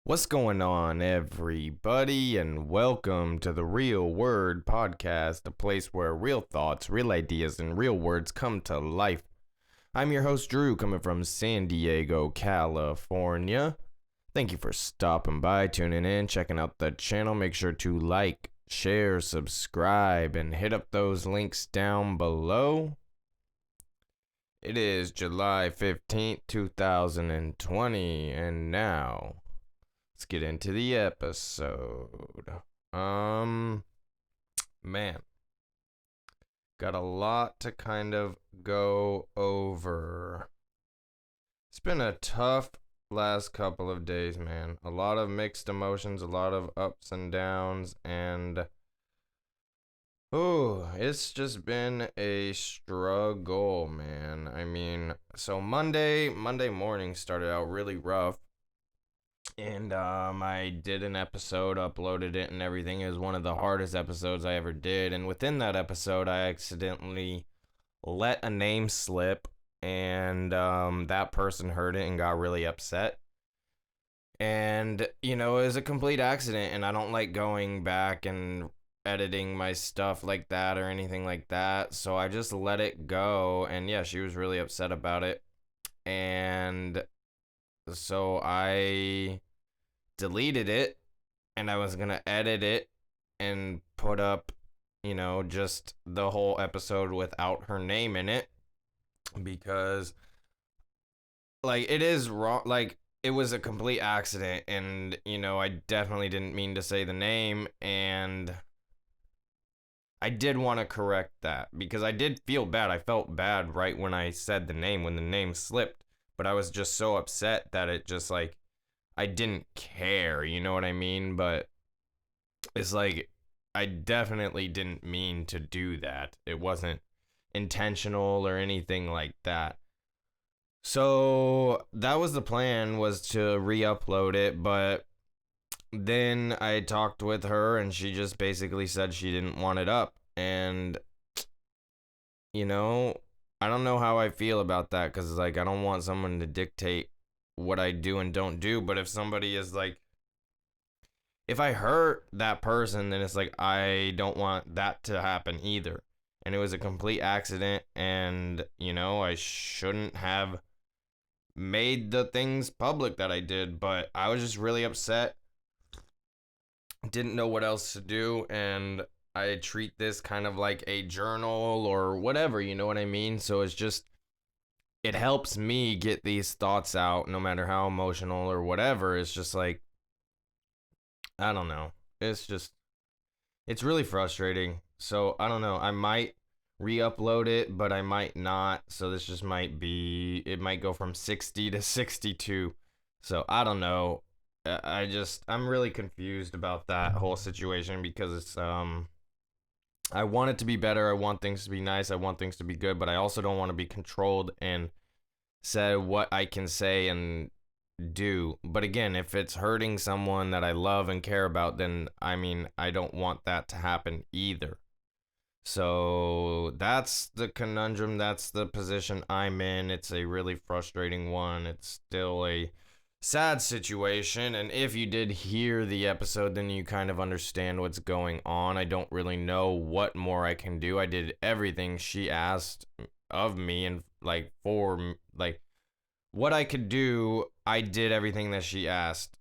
What's going on, everybody, and welcome to the Real Word Podcast, a place where real thoughts, real ideas, and real words come to life. I'm your host, Drew, coming from San Diego, California. Thank you for stopping by, tuning in, checking out the channel. Make sure to like, share, subscribe, and hit up those links down below. It is July 15th, 2020, and now let's get into the episode. Man, got a lot to kind of go over. It's been a tough last couple of days, man. A lot of mixed emotions, a lot of ups and downs, and it's just been a struggle, man. I mean, so Monday morning started out really rough. And I did an episode, uploaded it and everything. It was one of the hardest episodes I ever did. And within that episode, I accidentally let a name slip. And that person heard it and got really upset. And, it was a complete accident. And I don't like going back and editing my stuff like that or anything like that. So I just let it go. And yeah, she was really upset about it. And so I deleted it, and I was gonna edit it and put up, just the whole episode without her name in it, because it is wrong. It was a complete accident, and I definitely didn't mean to say the name, and I did want to correct that because I did feel bad. I felt bad right when I said the name, when the name slipped, but I was just so upset that it just I didn't care, you know what I mean? But it's I definitely didn't mean to do that. It wasn't intentional or anything like that. So that was the plan, was to re-upload it, but then I talked with her and she just basically said she didn't want it up. And, I don't know how I feel about that, because I don't want someone to dictate what I do and don't do. But if somebody is if I hurt that person, then it's I don't want that to happen either. And it was a complete accident, and I shouldn't have made the things public that I did, but I was just really upset, didn't know what else to do, and I treat this kind of like a journal or whatever, you know what I mean? So it's just, it helps me get these thoughts out, no matter how emotional or whatever. It's just I don't know. It's really frustrating. So I don't know. I might re-upload it, but I might not. So this just might be, it might go from 60 to 62. So I don't know. I'm really confused about that whole situation, because it's, I want it to be better. I want things to be nice. I want things to be good, but I also don't want to be controlled and said what I can say and do. But again, if it's hurting someone that I love and care about, then I don't want that to happen either. So that's the conundrum. That's the position I'm in. It's a really frustrating one. It's still a sad situation, and if you did hear the episode, then you kind of understand what's going on. I don't really know what more I can do. I did everything she asked of me, and for what I could do, I did everything that she asked.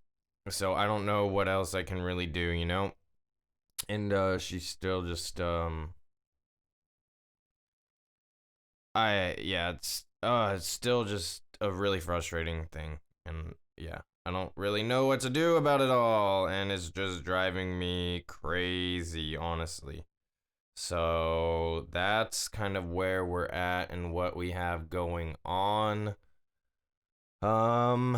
So I don't know what else I can really do. And she's still just it's still just a really frustrating thing. And yeah, I don't really know what to do about it all, and it's just driving me crazy, honestly. So that's kind of where we're at and what we have going on. So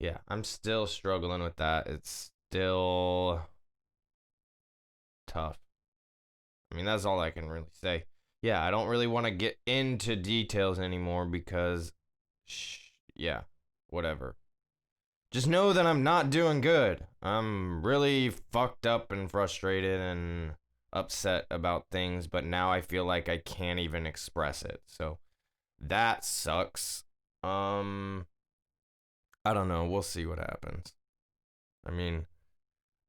yeah, I'm still struggling with that. It's still tough. That's all I can really say. Yeah, I don't really want to get into details anymore because, yeah, whatever. Just know that I'm not doing good. I'm really fucked up and frustrated and upset about things, but now I feel like I can't even express it. So that sucks. I don't know. We'll see what happens. I mean,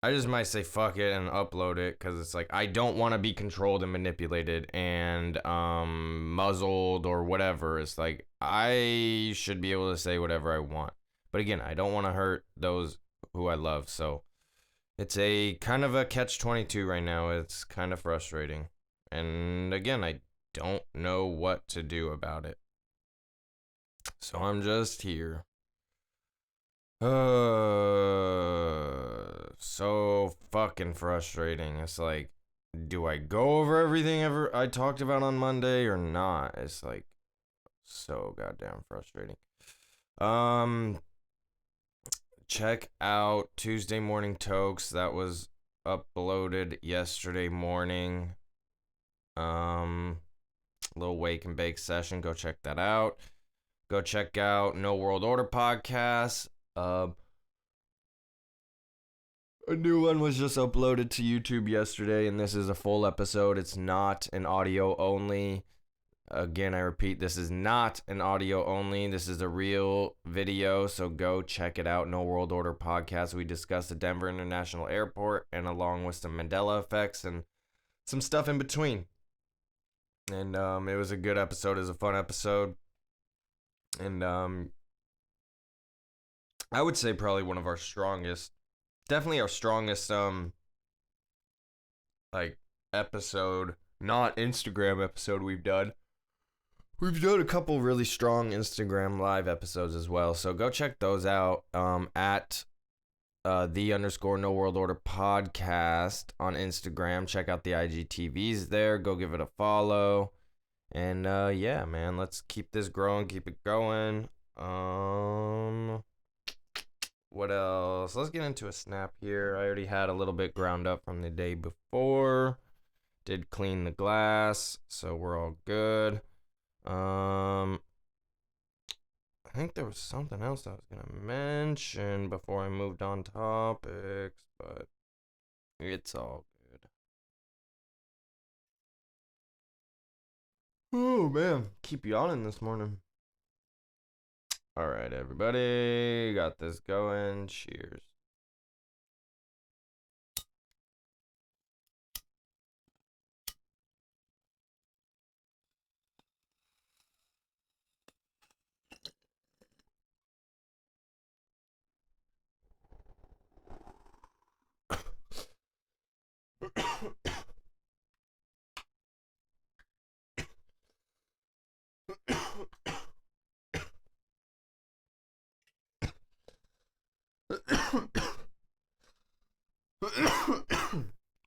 I just might say fuck it and upload it because it's like I don't want to be controlled and manipulated and muzzled or whatever. It's like I should be able to say whatever I want. But again, I don't want to hurt those who I love. So it's a kind of a catch-22 right now. It's kind of frustrating. And again, I don't know what to do about it. So I'm just here. So fucking frustrating. It's like, do I go over everything ever I talked about on Monday or not? It's like so goddamn frustrating. Check out Tuesday Morning Tokes. That was uploaded yesterday morning. Little wake and bake session. Go check that out. Go check out No World Order podcast. A new one was just uploaded to YouTube yesterday, and this is a full episode. It's not an audio only. Again, I repeat, this is not an audio only. This is a real video, so go check it out. No World Order podcast. We discussed the Denver International Airport, and along with some Mandela effects and some stuff in between. And it was a good episode. It was a fun episode. And I would say probably one of our strongest, definitely our strongest like episode, not Instagram episode we've done. We've done a couple really strong Instagram live episodes as well, so go check those out at the_ No World Order podcast on Instagram. Check out the IGTVs there. Go give it a follow. And yeah, man, let's keep this growing, keep it going. What else? Let's get into a snap here. I already had a little bit ground up from the day before. Did clean the glass, so we're all good. I think there was something else I was gonna mention before I moved on topics, but it's all good. Oh man, keep yawning this morning. All right, everybody, got this going. Cheers.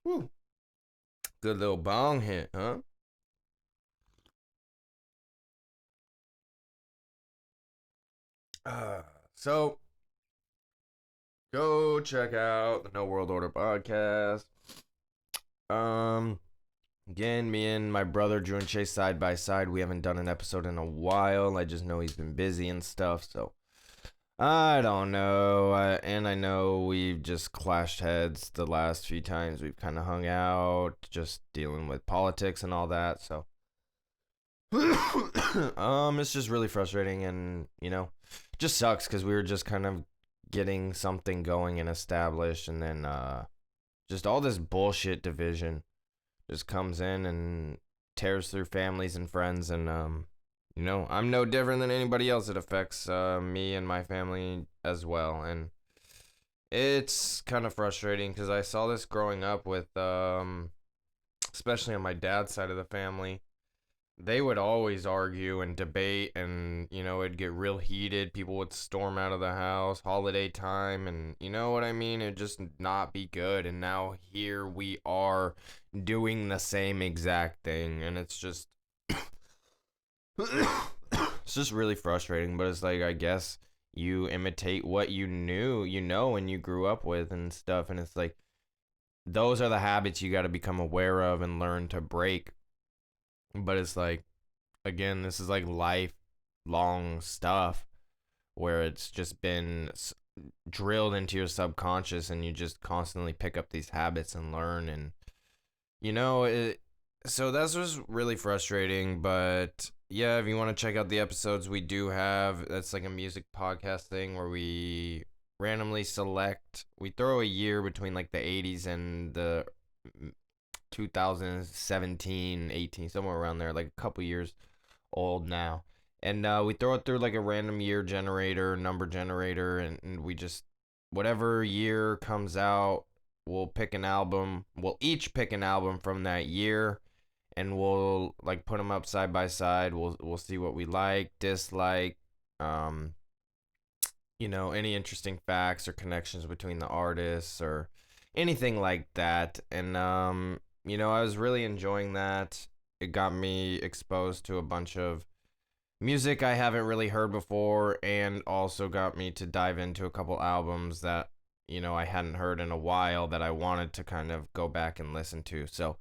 Woo. Good little bong hit, huh? So go check out the No World Order podcast. Again, me and my brother Drew and Chase side by side. We haven't done an episode in a while. I just know he's been busy and stuff, so I don't know. And I know we've just clashed heads the last few times we've kind of hung out, just dealing with politics and all that. So it's just really frustrating, and just sucks because we were just kind of getting something going and established, and then just all this bullshit division just comes in and tears through families and friends, and I'm no different than anybody else. It affects me and my family as well, and it's kind of frustrating because I saw this growing up with especially on my dad's side of the family. They would always argue and debate, and it'd get real heated. People would storm out of the house holiday time, and you know what I mean? It'd just not be good. And now here we are doing the same exact thing, and it's just it's just really frustrating. But it's like, I guess you imitate what you know and you grew up with and stuff, and it's like those are the habits you got to become aware of and learn to break. But it's like, again, this is like lifelong stuff where it's just been drilled into your subconscious, and you just constantly pick up these habits and learn, and so that's just really frustrating. But yeah, if you want to check out the episodes we do have, that's like a music podcast thing where we randomly select, we throw a year between like the 80s and the 2017, 18, somewhere around there, like a couple years old now. And we throw it through like a random year generator, number generator, and we just, whatever year comes out, we'll pick an album. We'll each pick an album from that year, and we'll like put them up side by side. We'll see what we like, dislike, um, any interesting facts or connections between the artists or anything like that. And I was really enjoying that. It got me exposed to a bunch of music I haven't really heard before, and also got me to dive into a couple albums that I hadn't heard in a while that I wanted to kind of go back and listen to. So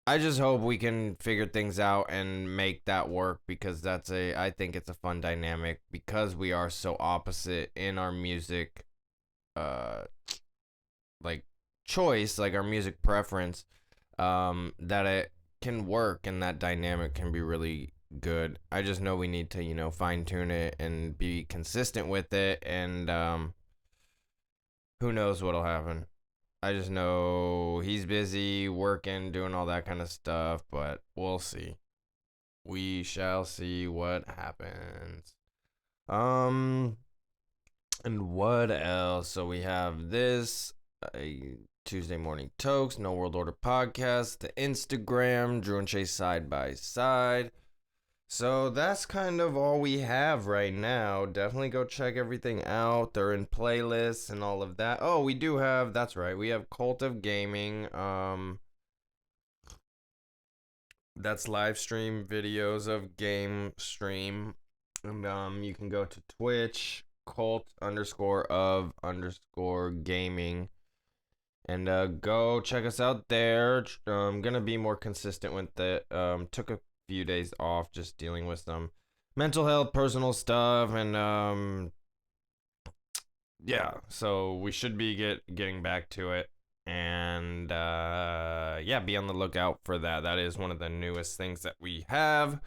I just hope we can figure things out and make that work, because I think it's a fun dynamic, because we are so opposite in our music uh like choice, like our music preference, that it can work and that dynamic can be really good. I just know we need to, fine tune it and be consistent with it, and who knows what'll happen. I just know he's busy working, doing all that kind of stuff, but we'll see. We shall see what happens. Um, and what else? So we have this Tuesday Morning Tokes, No World Order Podcast, the Instagram, Drew and Chase Side by Side. So that's kind of all we have right now. Definitely go check everything out. They're in playlists and all of that. Oh, we do have, that's right, we have Cult of Gaming. That's live stream videos of game stream. And you can go to Twitch, cult_of_gaming. And go check us out there. I'm gonna be more consistent with it. Took a few days off just dealing with some mental health, personal stuff, and yeah. So we should be getting back to it, and yeah, be on the lookout for that. That is one of the newest things that we have.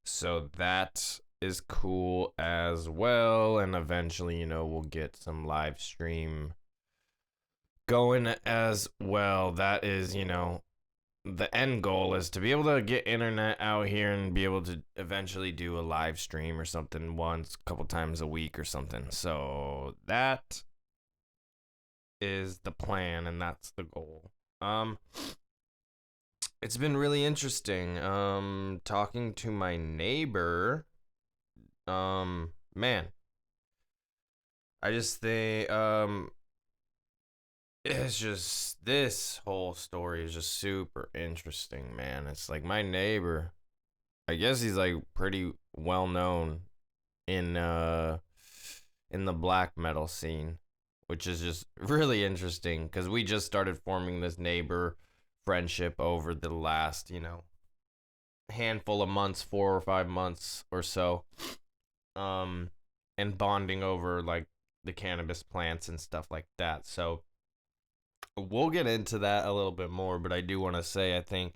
So that is cool as well, and eventually, we'll get some live stream going as well. That is, the end goal is to be able to get internet out here and be able to eventually do a live stream or something once, a couple times a week or something. So that is the plan, and that's the goal. It's been really interesting talking to my neighbor. Man, I just think it's just, this whole story is just super interesting, man. It's like my neighbor, I guess he's like pretty well known in the black metal scene, which is just really interesting, because we just started forming this neighbor friendship over the last, handful of months, 4 or 5 months or so, and bonding over like the cannabis plants and stuff like that. So we'll get into that a little bit more, but I do want to say I think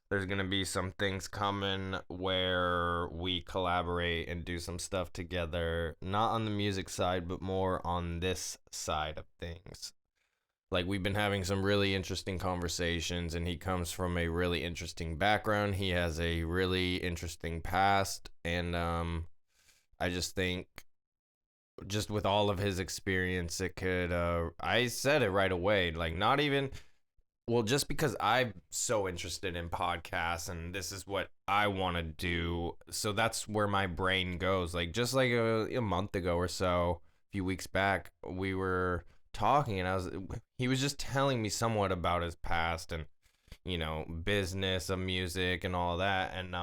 there's going to be some things coming where we collaborate and do some stuff together, not on the music side, but more on this side of things. Like, we've been having some really interesting conversations, and he comes from a really interesting background. He has a really interesting past, and I just think, just with all of his experience, it could, I said it right away, like, not even, well, just because I'm so interested in podcasts and this is what I want to do, so that's where my brain goes. Like, just like a month ago or so, a few weeks back, we were talking, and he was just telling me somewhat about his past and, business of music and all that, and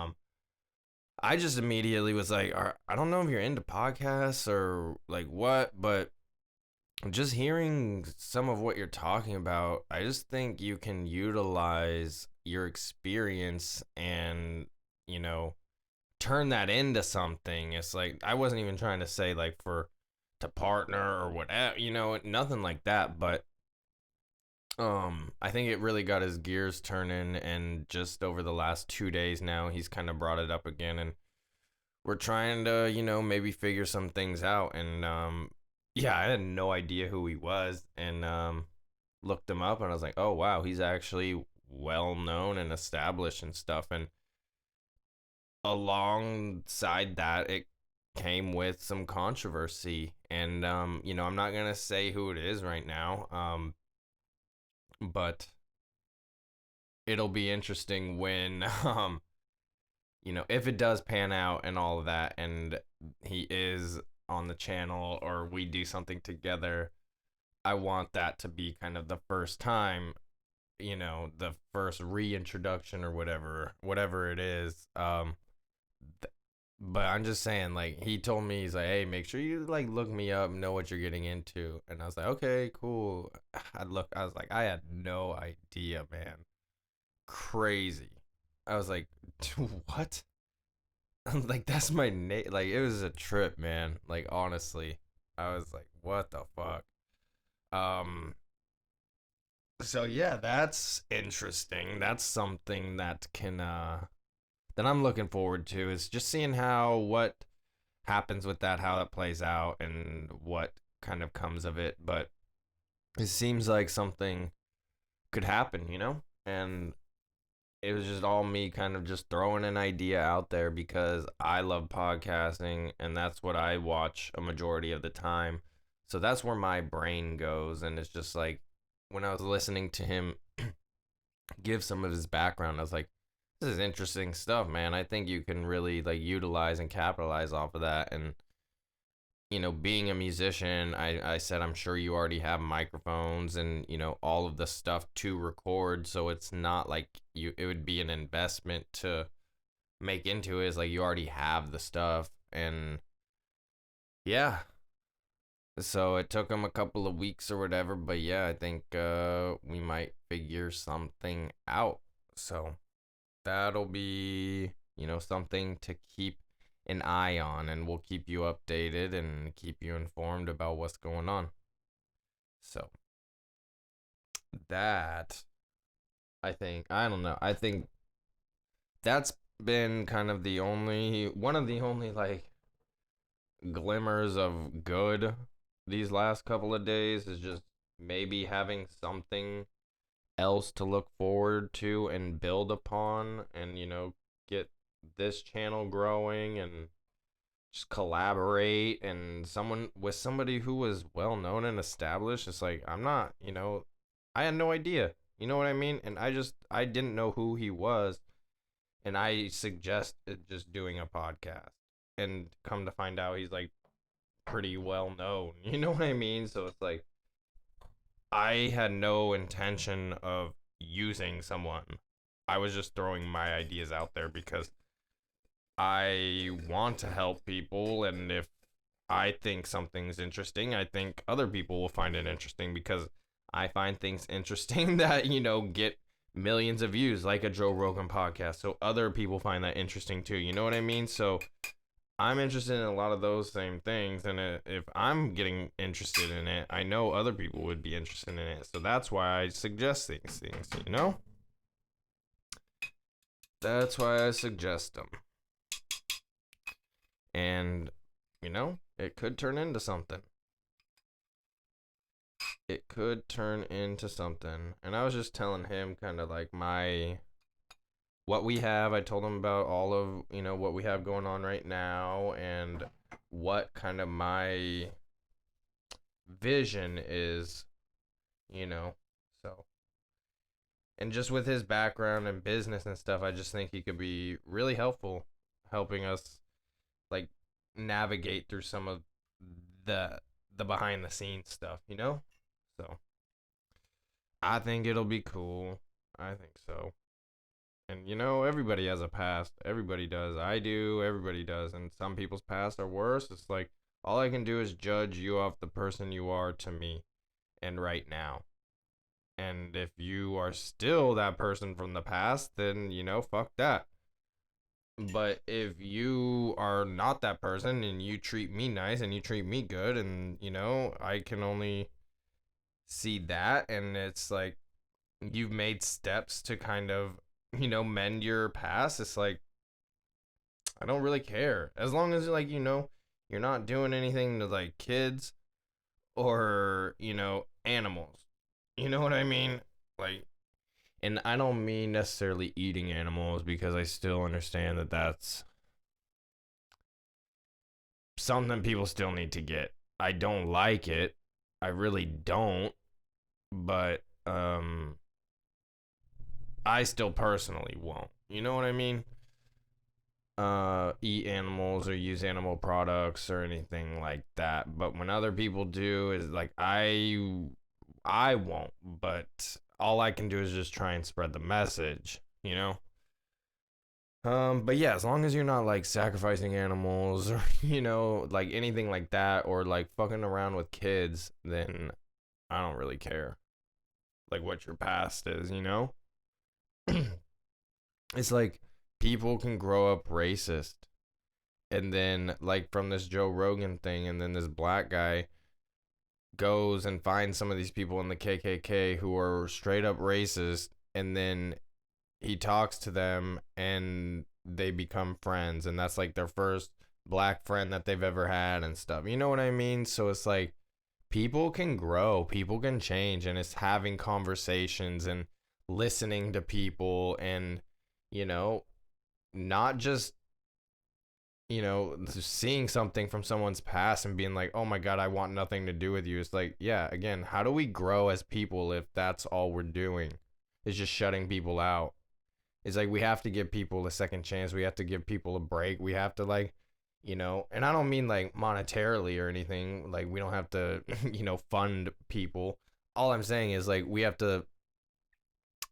I just immediately was like, I don't know if you're into podcasts or like what, but just hearing some of what you're talking about, I just think you can utilize your experience and, turn that into something. It's like, I wasn't even trying to say like, to partner or whatever, nothing like that, but I think it really got his gears turning, and just over the last 2 days now, he's kind of brought it up again, and we're trying to, maybe figure some things out. And yeah, I had no idea who he was, and looked him up, and I was like, oh wow, he's actually well known and established and stuff. And alongside that, it came with some controversy, and I'm not gonna say who it is right now, but it'll be interesting when if it does pan out and all of that, and he is on the channel or we do something together. I want that to be kind of the first time, the first reintroduction or whatever it is. But I'm just saying, like, he told me, he's like, hey, make sure you like look me up, know what you're getting into. And I was like, okay, cool. I was like, I had no idea, man. Crazy. I was like, what? Like, that's my name. Like, it was a trip, man. Like, honestly, I was like, what the fuck? Um, so yeah, that's interesting. That's something that that I'm looking forward to, is just seeing what happens with that, how it plays out, and what kind of comes of it. But it seems like something could happen, And it was just all me kind of just throwing an idea out there because I love podcasting, and that's what I watch a majority of the time. So that's where my brain goes. And it's just like, when I was listening to him give some of his background, I was like, this is interesting stuff, man. I think you can really like utilize and capitalize off of that. And being a musician, I said, I'm sure you already have microphones and, all of the stuff to record. So it's not like it would be an investment to make into it. It's like you already have the stuff. And yeah. So it took him a couple of weeks or whatever. But yeah, I think we might figure something out. So that'll be, something to keep an eye on, and we'll keep you updated and keep you informed about what's going on. So that, I don't know. I think that's been kind of one of the only like glimmers of good these last couple of days, is just maybe having something else to look forward to and build upon, and get this channel growing and just collaborate, and somebody who was well known and established. It's like, I'm not, I had no idea, you know what I mean? And I didn't know who he was, and I suggested just doing a podcast, and come to find out he's like pretty well known, you know what I mean? So it's like, I had no intention of using someone. I was just throwing my ideas out there because I want to help people, and if I think something's interesting, I think other people will find it interesting, because I find things interesting that, get millions of views, like a Joe Rogan podcast. So other people find that interesting too. You know what I mean? So I'm interested in a lot of those same things, and if I'm getting interested in it, I know other people would be interested in it. So that's why I suggest these things, That's why I suggest them. And, it could turn into something. It could turn into something. And I was just telling him kind of like what we have. I told him about all of, what we have going on right now, and what kind of my vision is, so. And just with his background and business and stuff, I just think he could be really helpful, helping us like navigate through some of the behind the scenes stuff, So I think it'll be cool. I think so. And everybody has a past. Everybody does. I do. Everybody does. And some people's past are worse. It's like, all I can do is judge you off the person you are to me and right now. And if you are still that person from the past, then, fuck that. But if you are not that person, and you treat me nice and you treat me good, and, I can only see that, and it's like, you've made steps to kind of, mend your past. It's like, I don't really care. As long as, like, you're not doing anything to, like, kids or, animals. You know what I mean? Like, and I don't mean necessarily eating animals, because I still understand that that's something people still need to get. I don't like it. I really don't, but I still personally won't. You know what I mean? Eat animals or use animal products or anything like that. But when other people do, is like, I won't, but all I can do is just try and spread the message, you know? But yeah, as long as you're not like sacrificing animals or, like anything like that, or like fucking around with kids, then I don't really care. Like what your past is, you know? It's like people can grow up racist, and then like from this Joe Rogan thing, and then this black guy goes and finds some of these people in the KKK who are straight up racist, and then he talks to them and they become friends, and that's like their first black friend that they've ever had and stuff. You know what I mean? So it's like people can grow, people can change, and it's having conversations and listening to people, and you know, not just seeing something from someone's past and being like, oh my God, I want nothing to do with you. It's like, yeah, again, how do we grow as people if that's all we're doing is just shutting people out? It's like we have to give people a second chance. We have to give people a break. We have to, like, and I don't mean like monetarily or anything. Like, we don't have to, fund people. All I'm saying is, like, we have to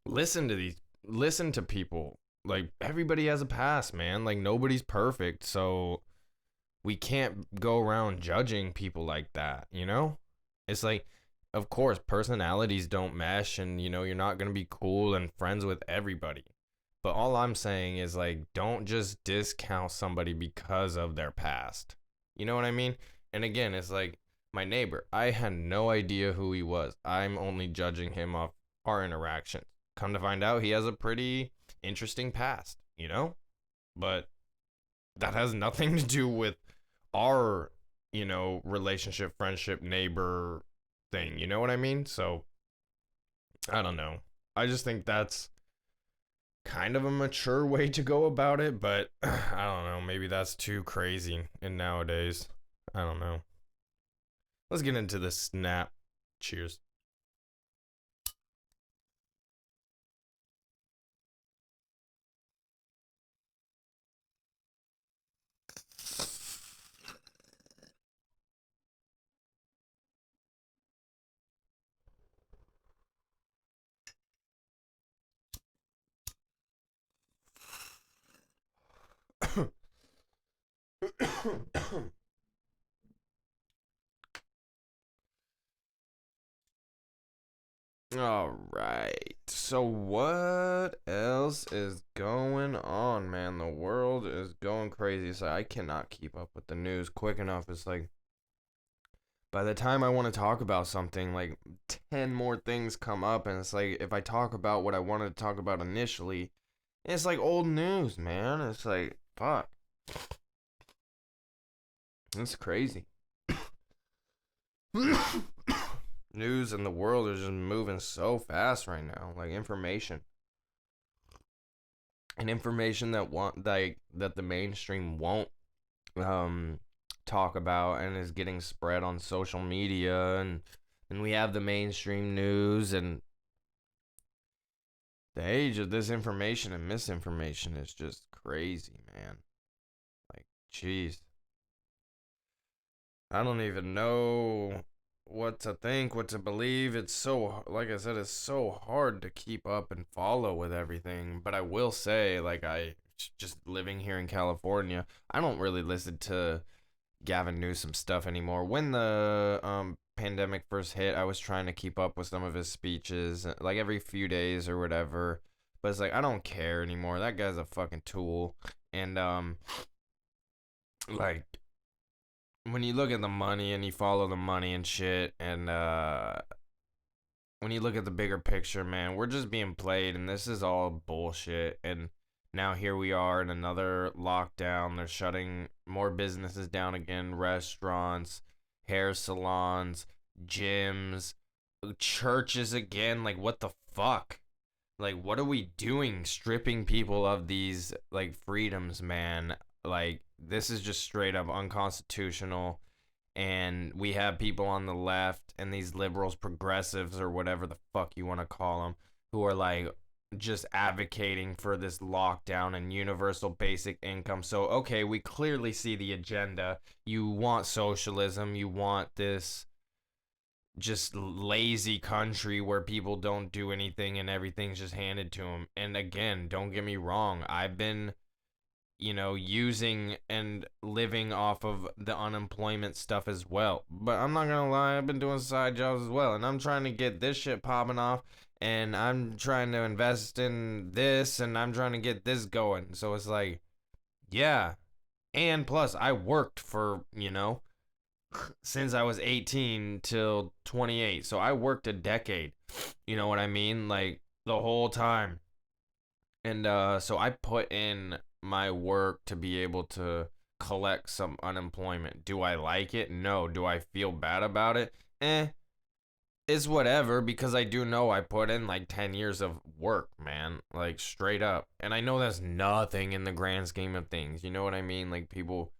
listen to people. Like, everybody has a past, man. Like, nobody's perfect. So we can't go around judging people like that, you know? It's like, of course, personalities don't mesh, and, you're not going to be cool and friends with everybody. But all I'm saying is, like, don't just discount somebody because of their past. You know what I mean? And again, it's like my neighbor. I had no idea who he was. I'm only judging him off our interactions. Come to find out, he has a pretty interesting past, you know? But that has nothing to do with our, relationship, friendship, neighbor thing. You know what I mean? So, I don't know. I just think that's kind of a mature way to go about it, but I don't know. Maybe that's too crazy in nowadays. I don't know. Let's get into the snap. Cheers. All right. So what else is going on, man? The world is going crazy. So I cannot keep up with the news quick enough. It's like by the time I want to talk about something, like 10 more things come up, and it's like if I talk about what I wanted to talk about initially, it's like old news, man. It's like fuck. It's crazy. News and the world is just moving so fast right now. Like information. And information that the mainstream won't um talk about and is getting spread on social media, and we have the mainstream news, and the age of disinformation and misinformation is just crazy, man. Like, jeez. I don't even know what to think, what to believe. It's so, like I said, it's so hard to keep up and follow with everything. But I will say, like, I just living here in California, I don't really listen to Gavin Newsom stuff anymore. When the pandemic first hit, I was trying to keep up with some of his speeches, like every few days or whatever. But it's like I don't care anymore. That guy's a fucking tool. And like when you look at the money and you follow the money and shit, and when you look at the bigger picture, man, we're just being played, and this is all bullshit. And now here we are in another lockdown. They're shutting more businesses down again, restaurants, hair salons, gyms, churches again. Like, what the fuck? Like, what are we doing? Stripping people of these, like, freedoms, man. Like, this is just straight up unconstitutional. And we have people on the left and these liberals, progressives, or whatever the fuck you want to call them, who are like just advocating for this lockdown and universal basic income. So, okay, we clearly see the agenda. You want socialism, you want this just lazy country where people don't do anything and everything's just handed to them. And again, don't get me wrong, I've been using and living off of the unemployment stuff as well. But I'm not gonna lie, I've been doing side jobs as well, and I'm trying to get this shit popping off, and I'm trying to invest in this, and I'm trying to get this going. So it's like, yeah. And plus, I worked for, since I was 18 till 28. So I worked a decade. You know what I mean? Like, the whole time. And so I put in my work to be able to collect some unemployment. Do I like it? No. Do I feel bad about it? It's whatever, because I do know I put in like 10 years of work, man. Like, straight up. And I know that's nothing in the grand scheme of things. You know what I mean? Like, people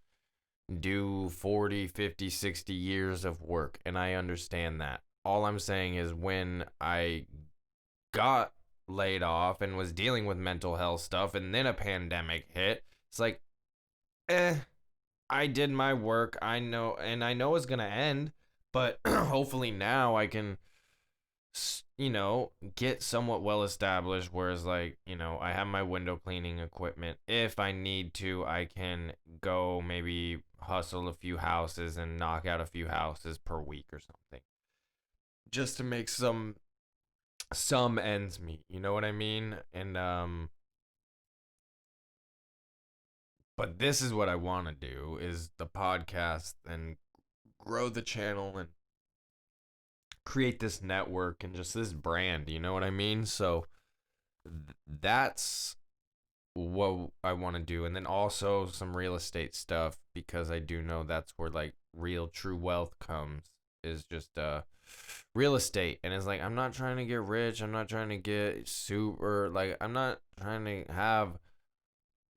do 40, 50, 60 years of work, and I understand that. All I'm saying is when I got laid off and was dealing with mental health stuff and then a pandemic hit, it's like, I did my work. I know, and I know it's gonna end, but hopefully now I can get somewhat well established, whereas like, I have my window cleaning equipment. If I need to, I can go maybe hustle a few houses and knock out a few houses per week or something, just to make some ends meet, you know what I mean? And but this is what I want to do, is the podcast and grow the channel and create this network and just this brand, you know what I mean? So that's what I want to do. And then also some real estate stuff, because I do know that's where like real true wealth comes, is just real estate. And it's like, I'm not trying to get rich, I'm not trying to get super, like, I'm not trying to have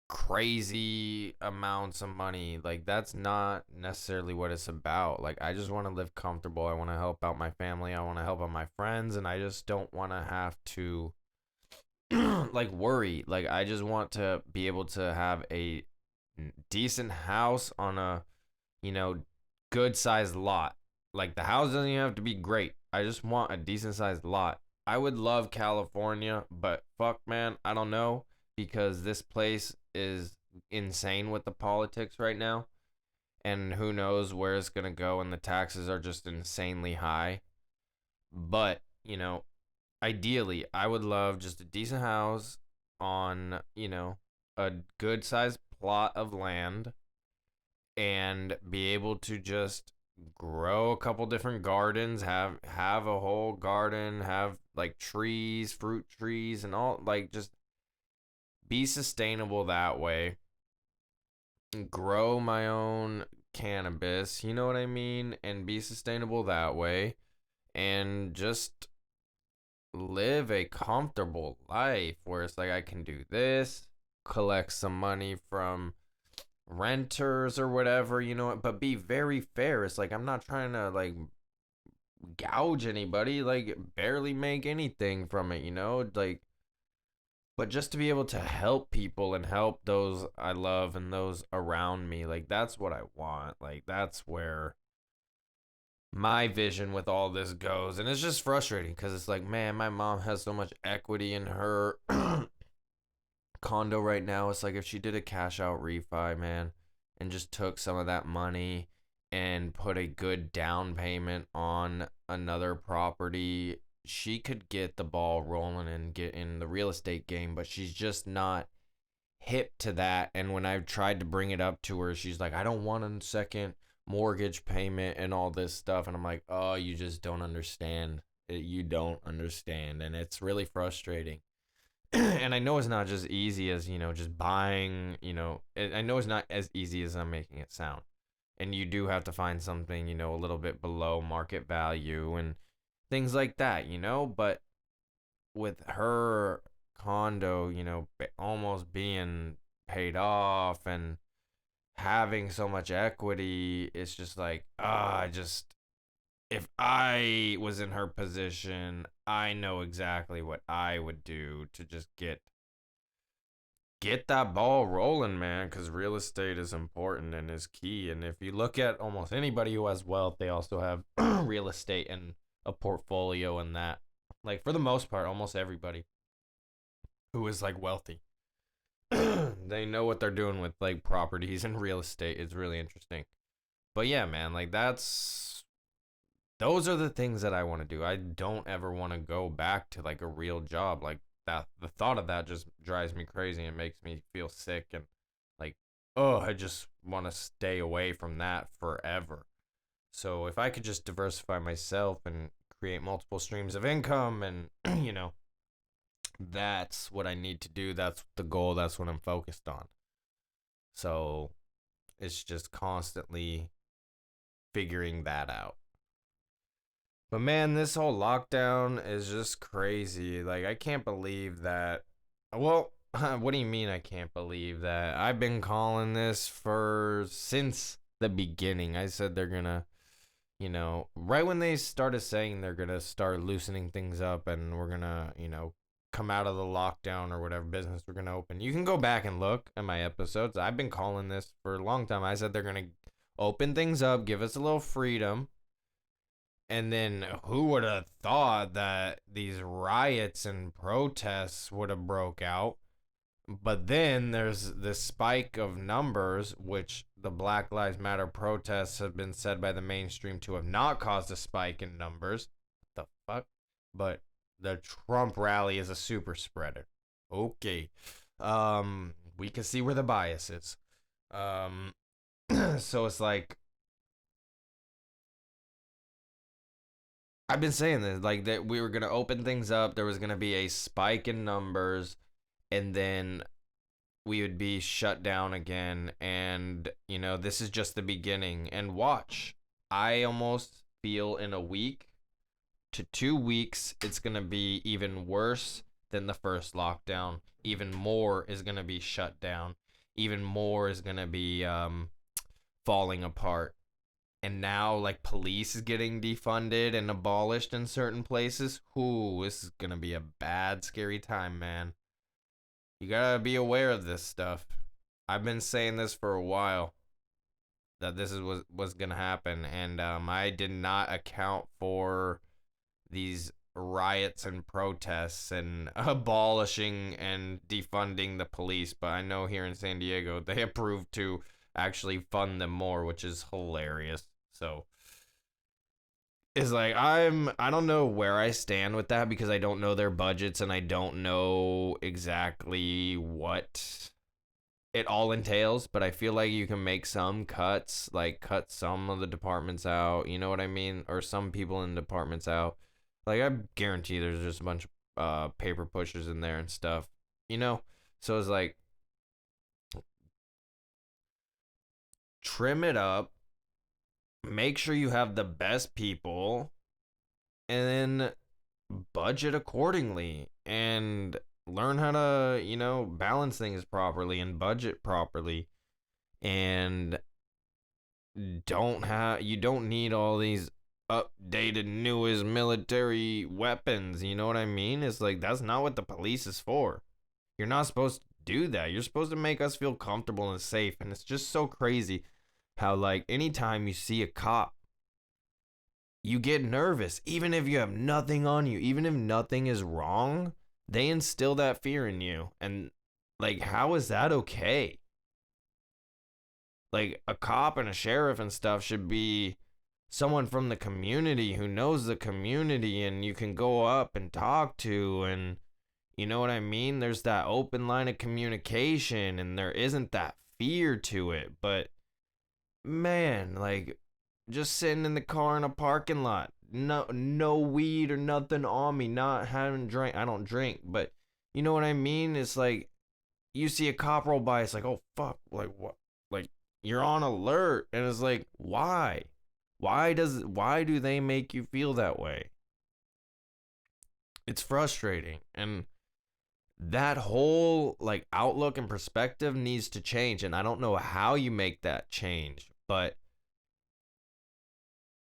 crazy amounts of money. Like, that's not necessarily what it's about. Like, I just want to live comfortable. I want to help out my family, I want to help out my friends, and I just don't want to have to like worry. Like, I just want to be able to have a decent house on a good sized lot. Like, the house doesn't even have to be great, I just want a decent sized lot. I would love California, but fuck, man, I don't know, because this place is insane with the politics right now, and who knows where it's going to go, and the taxes are just insanely high. But, ideally, I would love just a decent house on, a good sized plot of land, and be able to just grow a couple different gardens, have a whole garden, have like trees, fruit trees, and all, like, just be sustainable that way. Grow my own cannabis, you know what I mean? And be sustainable that way. And just live a comfortable life where it's like I can do this, collect some money from renters or whatever, but be very fair. It's like, I'm not trying to like gouge anybody, like barely make anything from it, like, but just to be able to help people and help those I love and those around me. Like, that's what I want. Like, that's where my vision with all this goes. And it's just frustrating, because it's like, man, my mom has so much equity in her condo right now. It's like, if she did a cash out refi, man, and just took some of that money and put a good down payment on another property, she could get the ball rolling and get in the real estate game. But she's just not hip to that. And when I've tried to bring it up to her, she's like, I don't want a second mortgage payment and all this stuff. And I'm like, oh, you just don't understand. You don't understand, and it's really frustrating. And I know it's not just easy as, just buying, I know it's not as easy as I'm making it sound. And you do have to find something, a little bit below market value and things like that, but with her condo, almost being paid off and having so much equity, it's just like, if I was in her position, I know exactly what I would do to just get that ball rolling, man, because real estate is important and is key. And if you look at almost anybody who has wealth, they also have real estate and a portfolio and that. Like, for the most part, almost everybody who is like wealthy, they know what they're doing with like properties and real estate. It's really interesting. But yeah, man, like those are the things that I want to do. I don't ever want to go back to like a real job like that. The thought of that just drives me crazy and makes me feel sick and like, oh, I just want to stay away from that forever. So if I could just diversify myself and create multiple streams of income and, that's what I need to do. That's the goal. That's what I'm focused on. So it's just constantly figuring that out. But man, this whole lockdown is just crazy. Like, I can't believe that. Well, what do you mean I can't believe that? I've been calling this for since the beginning. I said they're gonna, right when they started saying they're gonna start loosening things up and we're gonna, come out of the lockdown or whatever business we're gonna open. You can go back and look at my episodes. I've been calling this for a long time. I said they're gonna open things up, give us a little freedom. And then who would have thought that these riots and protests would have broke out? But then there's this spike of numbers, which the Black Lives Matter protests have been said by the mainstream to have not caused a spike in numbers. What the fuck? But the Trump rally is a super spreader. Okay. We can see where the bias is. So it's like, I've been saying this, like that we were gonna open things up. There was gonna be a spike in numbers, and then we would be shut down again. And this is just the beginning. And watch, I almost feel in a week to 2 weeks, it's gonna be even worse than the first lockdown. Even more is gonna be shut down. Even more is gonna be falling apart. And now like police is getting defunded and abolished in certain places. Ooh, this is gonna be a bad, scary time, man. You gotta be aware of this stuff. I've been saying this for a while, that this is what's gonna happen, and I did not account for these riots and protests and abolishing and defunding the police. But I know here in San Diego they approved to actually fund them more, which is hilarious. So it's like I don't know where I stand with that because I don't know their budgets and I don't know exactly what it all entails, but I feel like you can make some cuts, like cut some of the departments out, you know what I mean? Or some people in departments out. Like, I guarantee there's just a bunch of paper pushers in there and stuff, you know? So it's like, trim it up, make sure you have the best people, and then budget accordingly and learn how to, balance things properly and budget properly. And you don't need all these updated newest military weapons, you know what I mean? It's like, that's not what the police is for. You're not supposed to do that. You're supposed to make us feel comfortable and safe. And it's just so crazy how, like, anytime you see a cop, you get nervous. Even if you have nothing on you, even if nothing is wrong, they instill that fear in you. And, like, how is that okay? Like, a cop and a sheriff and stuff should be someone from the community who knows the community and you can go up and talk to, and you know what I mean? There's that open line of communication and there isn't that fear to it. But man, like, just sitting in the car in a parking lot, no weed or nothing on me, not having drink. I don't drink, but you know what I mean? It's like you see a cop roll by, it's like, oh fuck, like what? Like you're on alert, and it's like, why? Why do they make you feel that way? It's frustrating, and that whole like outlook and perspective needs to change, and I don't know how you make that change, but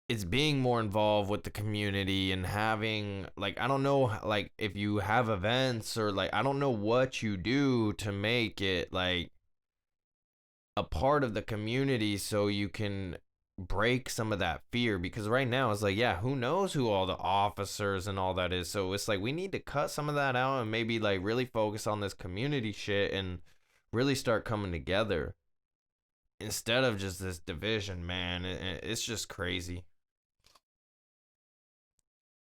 it's being more involved with the community and having like I don't know like if you have events or like I don't know what you do to make it like a part of the community so you can break some of that fear, because right now it's like, yeah, who knows who all the officers and all that is, so it's like we need to cut some of that out and maybe like really focus on this community shit and really start coming together instead of just this division, man. It's just crazy.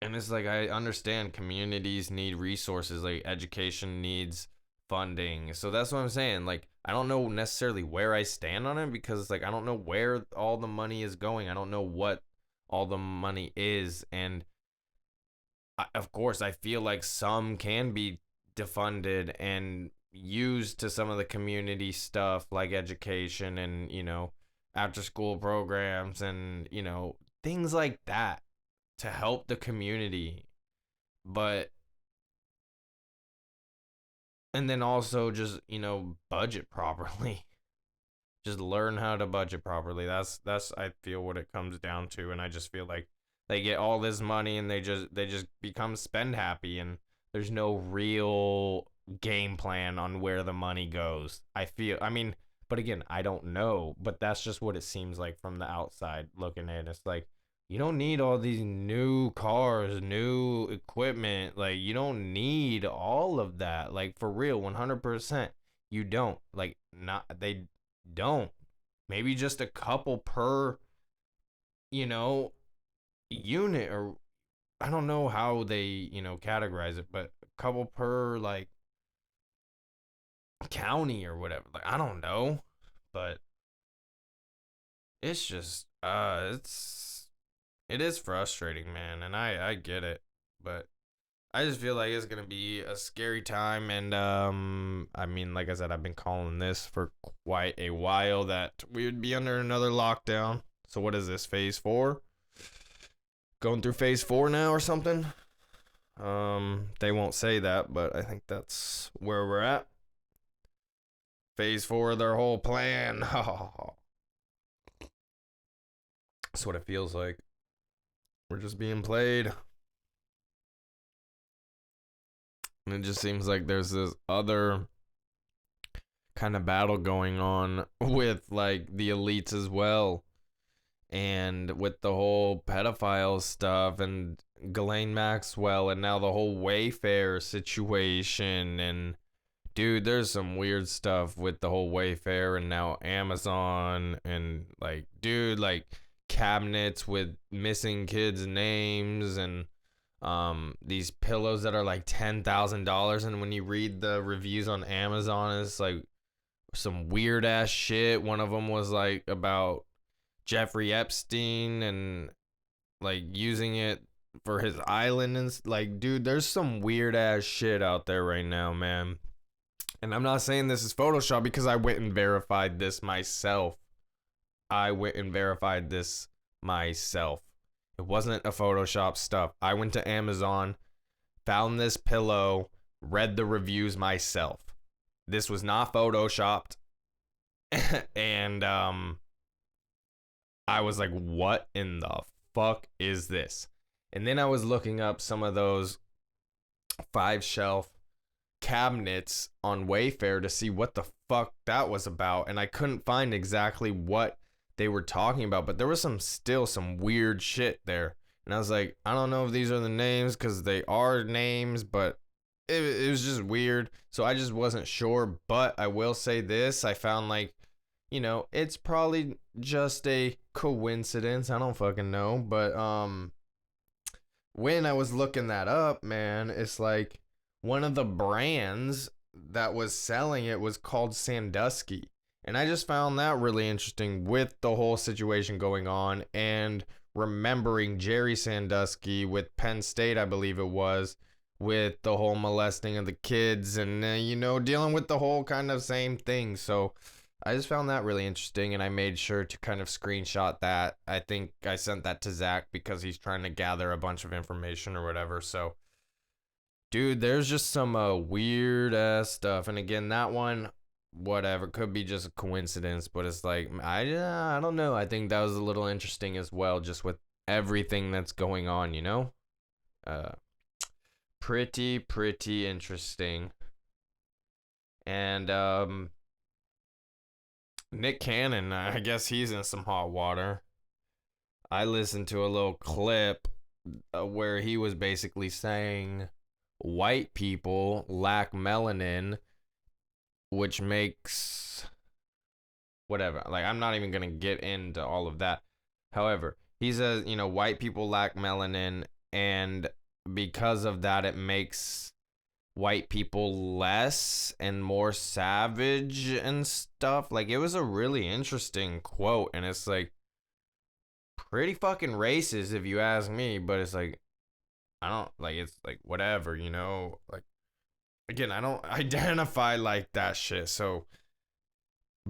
And it's like I understand communities need resources, like education needs funding. So that's what I'm saying. Like I don't know necessarily where I stand on it, because like I don't know where all the money is going. I don't know what all the money is, and of course I feel like some can be defunded and used to some of the community stuff like education and, after school programs and, things like that to help the community. But and then also just, budget properly. Just learn how to budget properly. That's I feel what it comes down to, and I just feel like they get all this money and they just become spend happy, and there's no real game plan on where the money goes. I mean, but again, I don't know, but that's just what it seems like from the outside looking in. It's like you don't need all these new cars, new equipment. Like you don't need all of that. Like for real, 100%. You don't. Like not they don't. Maybe just a couple per, you know, unit, or I don't know how they, categorize it, but a couple per like county or whatever. Like I don't know, but it's just it is frustrating, man, and I get it, but I just feel like it's gonna be a scary time, and I mean, like I said, I've been calling this for quite a while that we would be under another lockdown. So what is this, phase 4? Going through phase 4 now or something? They won't say that, but I think that's where we're at. Phase 4 of their whole plan. That's what it feels like. We're just being played. And it just seems like there's this other kind of battle going on with like the elites as well. And with the whole pedophile stuff and Ghislaine Maxwell and now the whole Wayfair situation. And dude, there's some weird stuff with the whole Wayfair and now Amazon and like, dude, like cabinets with missing kids' names and these pillows that are like $10,000, and when you read the reviews on Amazon, it's like some weird ass shit. One of them was like about Jeffrey Epstein and like using it for his island, and like, dude, there's some weird ass shit out there right now, man. And I'm not saying this is Photoshop, because I went and verified this myself. It wasn't a Photoshop stuff. I went to Amazon, found this pillow, read the reviews myself. This was not Photoshopped. And I was like, what in the fuck is this? And then I was looking up some of those 5-shelf cabinets on Wayfair to see what the fuck that was about, and I couldn't find exactly what they were talking about, but there was still some weird shit there. And I was like, I don't know if these are the names, because they are names, but it was just weird. So I just wasn't sure. But I will say this, I found like, it's probably just a coincidence. I don't fucking know. But when I was looking that up, man, it's like one of the brands that was selling it was called Sandusky. And I just found that really interesting with the whole situation going on. And remembering Jerry Sandusky with Penn State, I believe it was, with the whole molesting of the kids and, dealing with the whole kind of same thing. So I just found that really interesting, and I made sure to kind of screenshot that. I think I sent that to Zach because he's trying to gather a bunch of information or whatever. So, dude, there's just some weird ass stuff. And again, that one, whatever, could be just a coincidence, but it's like, I don't know. I think that was a little interesting as well, just with everything that's going on, you know? Uh, pretty interesting. And, Nick Cannon, I guess he's in some hot water. I listened to a little clip where he was basically saying white people lack melanin, which makes whatever. Like, I'm not even going to get into all of that. However, he says, white people lack melanin, and because of that, it makes white people less and more savage and stuff. Like, it was a really interesting quote, and it's like pretty fucking racist if you ask me, but it's like, I don't like, it's like whatever, like, again, I don't identify like that shit. So,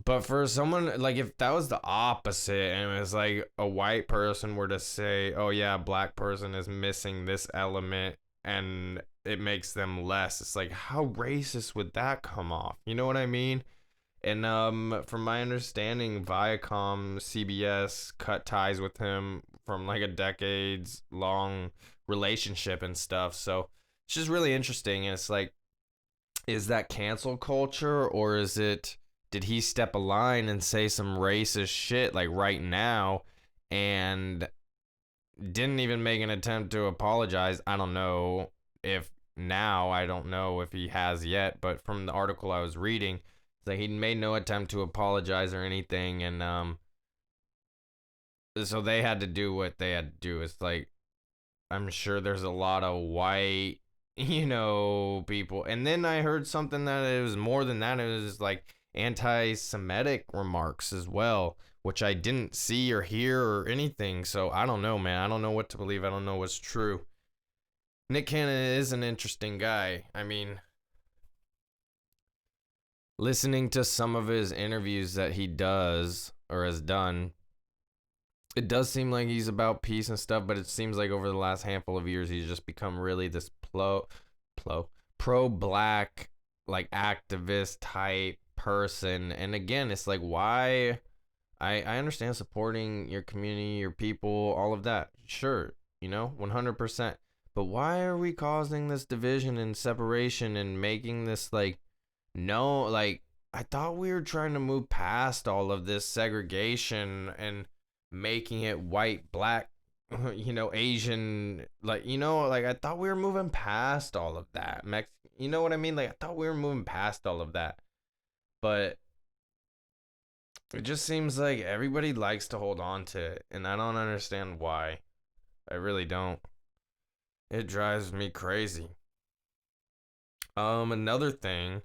but for someone, like, if that was the opposite and it was like a white person were to say, oh yeah, a black person is missing this element and it makes them less, it's like, how racist would that come off? You know what I mean? And from my understanding, Viacom, CBS cut ties with him from like a decades long relationship and stuff. So it's just really interesting. And it's like, is that cancel culture, or did he step a line and say some racist shit like right now and didn't even make an attempt to apologize? I don't know if now, I don't know if he has yet, but from the article I was reading, it's like he made no attempt to apologize or anything. And so they had to do what they had to do. It's like, I'm sure there's a lot of white, people. And then I heard something that it was more than that. It was like anti-Semitic remarks as well, which I didn't see or hear or anything. So I don't know, man. I don't know what to believe. I don't know what's true. Nick Cannon is an interesting guy. I mean, listening to some of his interviews that he does or has done, it does seem like he's about peace and stuff, but it seems like over the last handful of years, he's just become really this pro-black, like, activist type person. And again, it's like, why? I understand supporting your community, your people, all of that. Sure, 100%. But why are we causing this division and separation and making this, like, no, like, I thought we were trying to move past all of this segregation and making it white, black, Asian, like, like, I thought we were moving past all of that. You know what I mean? Like, I thought we were moving past all of that. But it just seems like everybody likes to hold on to it, and I don't understand why. I really don't. It drives me crazy. Another thing.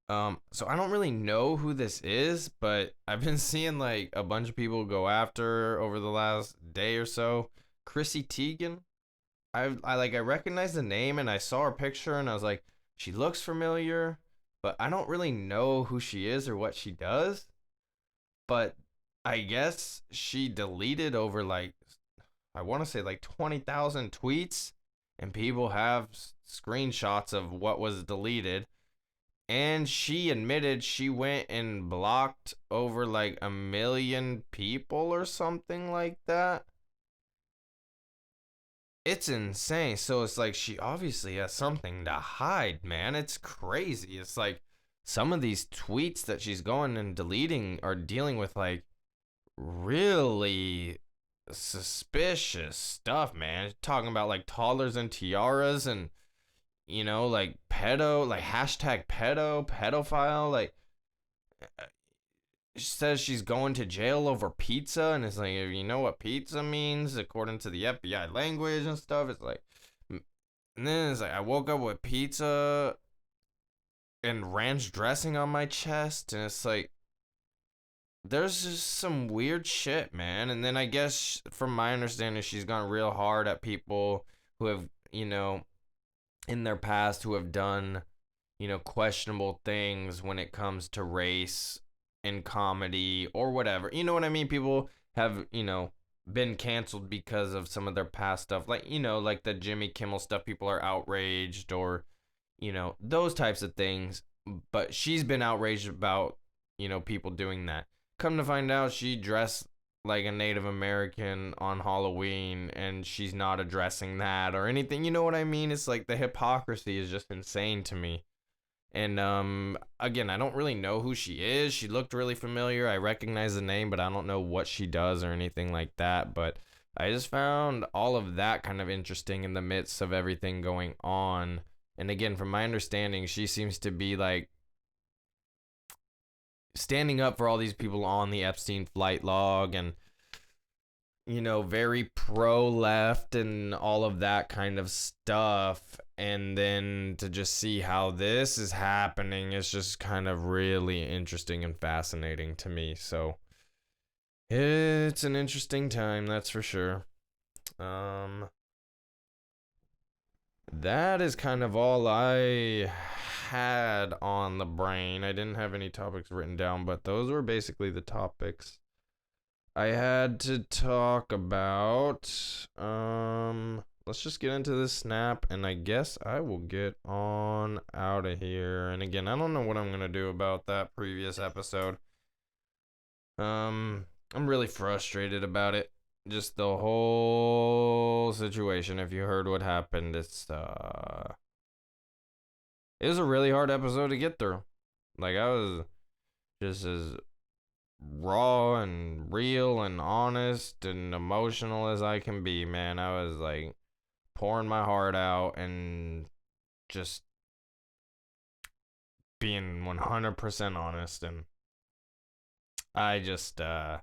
So I don't really know who this is, but I've been seeing like a bunch of people go after over the last day or so. Chrissy Teigen. I recognize the name and I saw her picture and I was like, she looks familiar, but I don't really know who she is or what she does. But I guess she deleted over like, I want to say like 20,000 tweets, and people have screenshots of what was deleted. And she admitted she went and blocked over like 1 million people or something like that. It's insane. So it's like she obviously has something to hide, man. It's crazy. It's like some of these tweets that she's going and deleting are dealing with like really suspicious stuff, man. Talking about like toddlers and tiaras and like pedo, like hashtag pedophile, like she says she's going to jail over pizza, and it's like, if you know what pizza means according to the FBI language and stuff, it's like, and then it's like, I woke up with pizza and ranch dressing on my chest, and it's like, there's just some weird shit, man. And then I guess, from my understanding, she's gone real hard at people who have, in their past, who have done, questionable things when it comes to race in comedy or whatever. You know what I mean? People have, been canceled because of some of their past stuff. Like, like the Jimmy Kimmel stuff, people are outraged, or, those types of things. But she's been outraged about, people doing that. Come to find out, she dressed like a Native American on Halloween, and she's not addressing that or anything. You know what I mean? It's like the hypocrisy is just insane to me. And again, I don't really know who she is. She looked really familiar. I recognize the name, but I don't know what she does or anything like that. But I just found all of that kind of interesting in the midst of everything going on. And again, from my understanding, she seems to be like standing up for all these people on the Epstein flight log, and very pro left and all of that kind of stuff. And then to just see how this is happening is just kind of really interesting and fascinating to me. So it's an interesting time, that's for sure. That is kind of all I had on the brain. I didn't have any topics written down, but those were basically the topics I had to talk about. Let's just get into this snap, and I guess I will get on out of here. And again, I don't know what I'm gonna do about that previous episode. I'm really frustrated about it. Just the whole situation. If you heard what happened, it was a really hard episode to get through. Like, I was just as raw and real and honest and emotional as I can be, man. I was like pouring my heart out and just being 100% honest. And I just to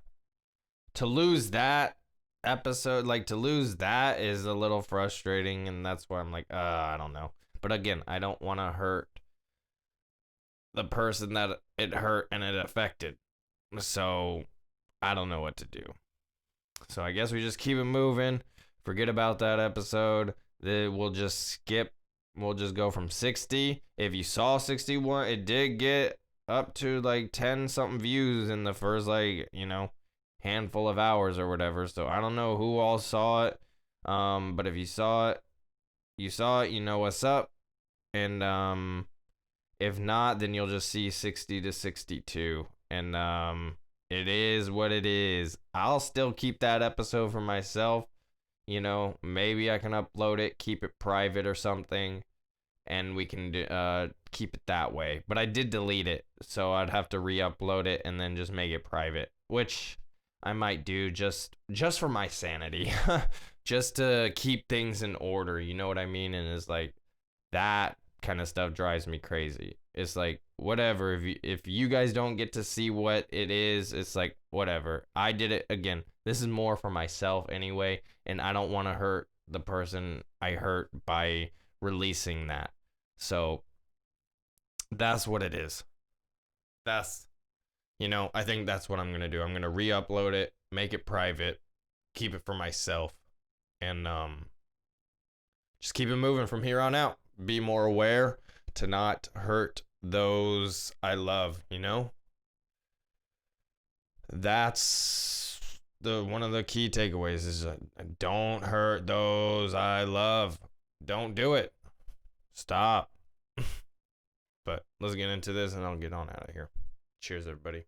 lose that episode, like, to lose that is a little frustrating, and that's why I'm like, I don't know. But again, I don't want to hurt the person that it hurt and it affected. So I don't know what to do. So I guess we just keep it moving. Forget about that episode. We'll just skip. We'll just go from 60. If you saw 61, it did get up to like 10 something views in the first, like, handful of hours or whatever. So I don't know who all saw it. But if you saw it, you know what's up. And if not, then you'll just see 60 to 62. And it is what it is. I'll still keep that episode for myself. Maybe I can upload it, keep it private or something, and we can keep it that way. But I did delete it, so I'd have to re-upload it and then just make it private, which I might do just for my sanity, just to keep things in order. You know what I mean? And it's like that kind of stuff drives me crazy. It's like, whatever, if you guys don't get to see what it is, it's like, whatever. I did it again. This is more for myself anyway, and I don't want to hurt the person I hurt by releasing that. So that's what it is. I think that's what I'm going to do. I'm going to re-upload it, make it private, keep it for myself, and just keep it moving from here on out. Be more aware to not hurt those I love, That's one of the key takeaways is don't hurt those I love. Don't do it. Stop. But let's get into this and I'll get on out of here. Cheers, everybody.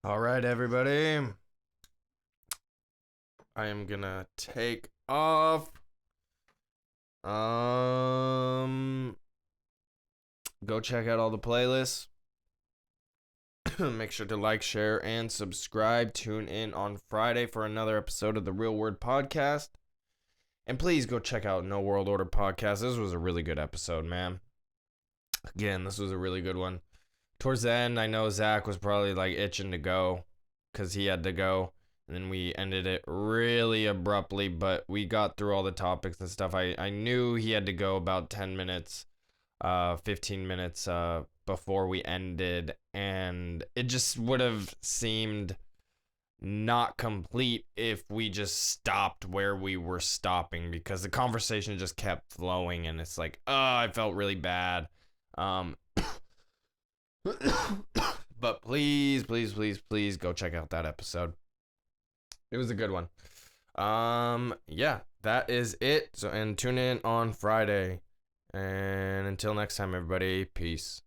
All right, everybody. I am gonna take off. Go check out all the playlists. Make sure to like, share, and subscribe. Tune in on Friday for another episode of the Real Word Podcast. And please go check out No World Order podcast. This was a really good episode, man. Again, this was a really good one. Towards the end, I know Zach was probably like itching to go because he had to go. And then we ended it really abruptly, but we got through all the topics and stuff. I knew he had to go about 10 minutes, 15 minutes before we ended. And it just would have seemed not complete if we just stopped where we were stopping, because the conversation just kept flowing and it's like, oh, I felt really bad. But please go check out that episode. It was a good one. Yeah, that is it. So, and tune in on Friday. And until next time, everybody, peace.